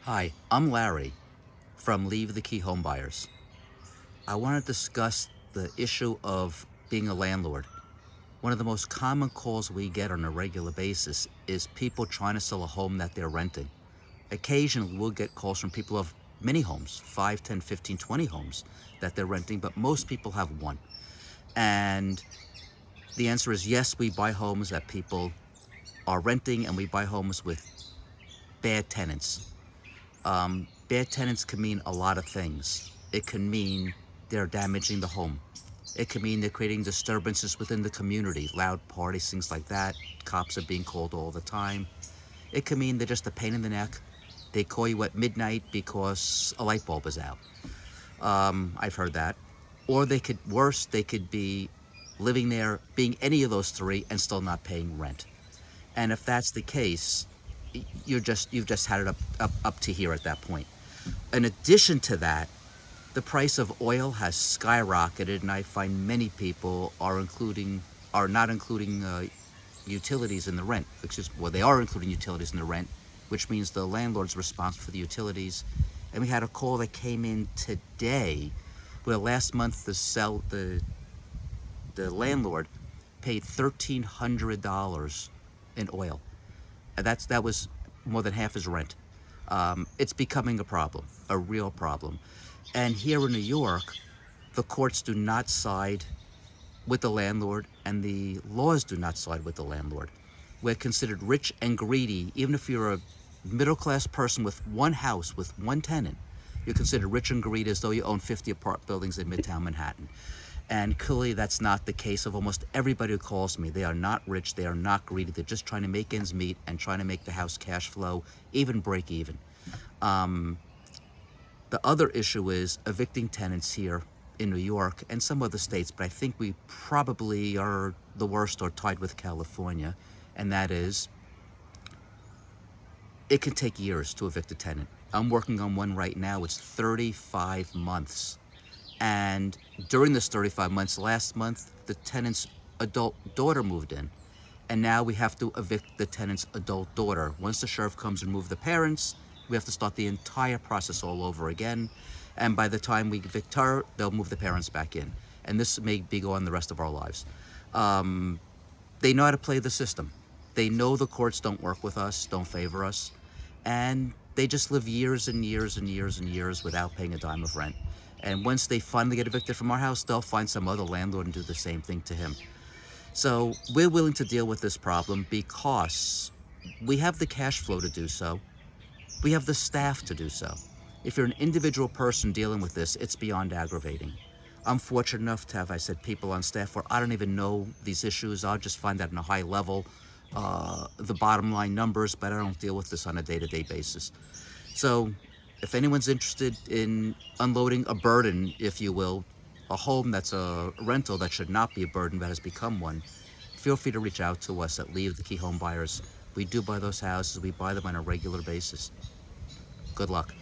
Hi, I'm Larry from Leave the Key Home Buyers. I want to discuss the issue of being a landlord. One of the most common calls we get on a regular basis is people trying to sell a home that they're renting. Occasionally, we'll get calls from people who have many homes, 5, 10, 15, 20 homes that they're renting, but most people have one. And the answer is yes, we buy homes that people are renting, and we buy homes with bad tenants. Bad tenants can mean a lot of things. It can mean they're damaging the home. It can mean they're creating disturbances within the community, loud parties, things like that. Cops are being called all the time. It can mean they're just a pain in the neck. They call you at midnight because a light bulb is out. I've heard that. Or worse, they could be living there, being any of those three, and still not paying rent. And if that's the case, you've just had it up to here at that point. In addition to that, the price of oil has skyrocketed, and I find many people are not including utilities in the rent. They are including utilities in the rent, which means the landlord's responsible for the utilities. And we had a call that came in today, where last month the landlord paid $1,300 in oil. And that was more than half his rent. It's becoming a problem, a real problem. And here in New York, the courts do not side with the landlord, and the laws do not side with the landlord. We're considered rich and greedy. Even if you're a middle-class person with one house, with one tenant, you're considered rich and greedy as though you own 50 apartment buildings in Midtown Manhattan. And clearly that's not the case of almost everybody who calls me. They are not rich, they are not greedy, they're just trying to make ends meet and trying to make the house cash flow, even break even. The other issue is evicting tenants here in New York and some other states, but I think we probably are the worst, or tied with California, and that is, it can take years to evict a tenant. I'm working on one right now, it's 35 months. And during this 35 months, last month, the tenant's adult daughter moved in. And now we have to evict the tenant's adult daughter. Once the sheriff comes and moves the parents, we have to start the entire process all over again. And by the time we evict her, they'll move the parents back in. And this may be going the rest of our lives. They know how to play the system. They know the courts don't work with us, don't favor us. And they just live years and years and years and years without paying a dime of rent. And once they finally get evicted from our house, they'll find some other landlord and do the same thing to him. So we're willing to deal with this problem because we have the cash flow to do so. We have the staff to do so. If you're an individual person dealing with this, it's beyond aggravating. I'm fortunate enough to have, I said, people on staff where I don't even know these issues. I'll just find out on a high level, the bottom line numbers, but I don't deal with this on a day-to-day basis. So if anyone's interested in unloading a burden, if you will, a home that's a rental that should not be a burden but has become one, feel free to reach out to us at Leave the Key Home Buyers. We do buy those houses. We buy them on a regular basis. Good luck.